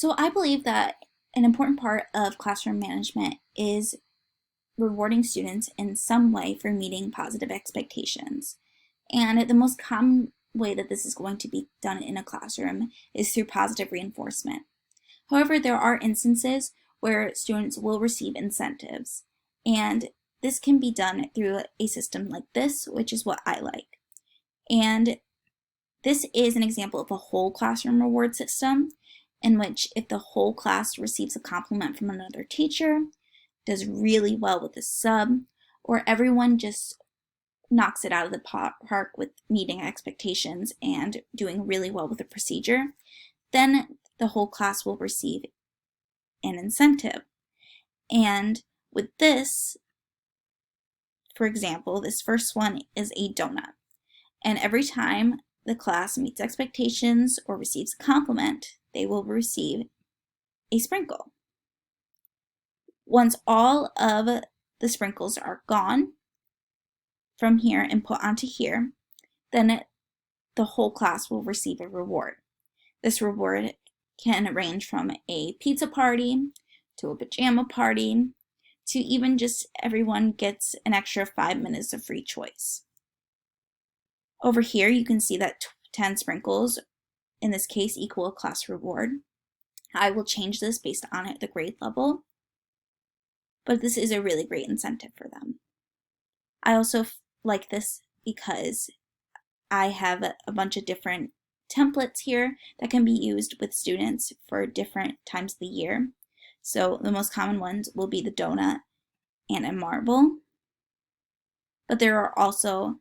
So I believe that an important part of classroom management is rewarding students in some way for meeting positive expectations. And the most common way that this is going to be done in a classroom is through positive reinforcement. However, there are instances where students will receive incentives, and this can be done through a system like this, which is what I like. And this is an example of a whole classroom reward system in which if the whole class receives a compliment from another teacher, does really well with the sub, or everyone just knocks it out of the park with meeting expectations and doing really well with the procedure, then the whole class will receive an incentive. And with this, for example, this first one is a donut. And every time the class meets expectations or receives a compliment, they will receive a sprinkle. Once all of the sprinkles are gone from here and put onto here, then the whole class will receive a reward. This reward can range from a pizza party to a pajama party to even just everyone gets an extra 5 minutes of free choice. Over here you can see that 10 sprinkles in this case equal a class reward. I will change this based on the grade level, but this is a really great incentive for them. I also like this because I have a bunch of different templates here that can be used with students for different times of the year. So the most common ones will be the donut and a marble, but there are also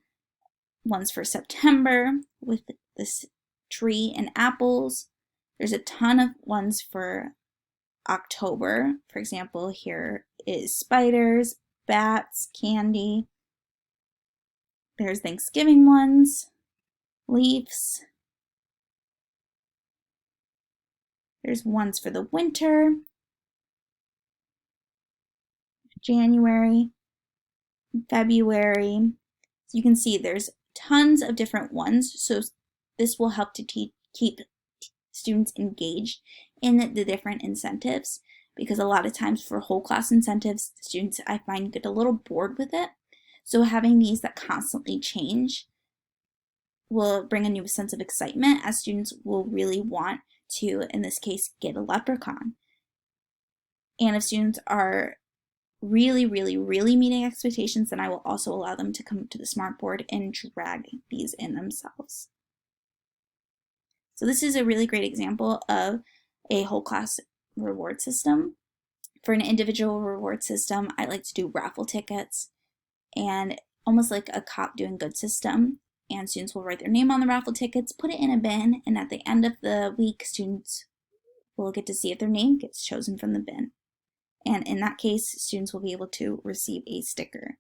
ones for September with this tree and apples. There's a ton of ones for October. For example, here is spiders, bats, candy. There's Thanksgiving ones, leaves. There's ones for the winter, January, February. So you can see there's tons of different ones. So this will help to keep students engaged in the different incentives, because a lot of times for whole class incentives, students I find get a little bored with it. So having these that constantly change will bring a new sense of excitement, as students will really want to, in this case, get a leprechaun. And if students are really meeting expectations, then I will also allow them to come to the smartboard and drag these in themselves. So this is a really great example of a whole class reward system. For an individual reward system, I like to do raffle tickets, and almost like a cop doing good system. And students will write their name on the raffle tickets, put it in a bin, and at the end of the week, students will get to see if their name gets chosen from the bin. And in that case, students will be able to receive a sticker.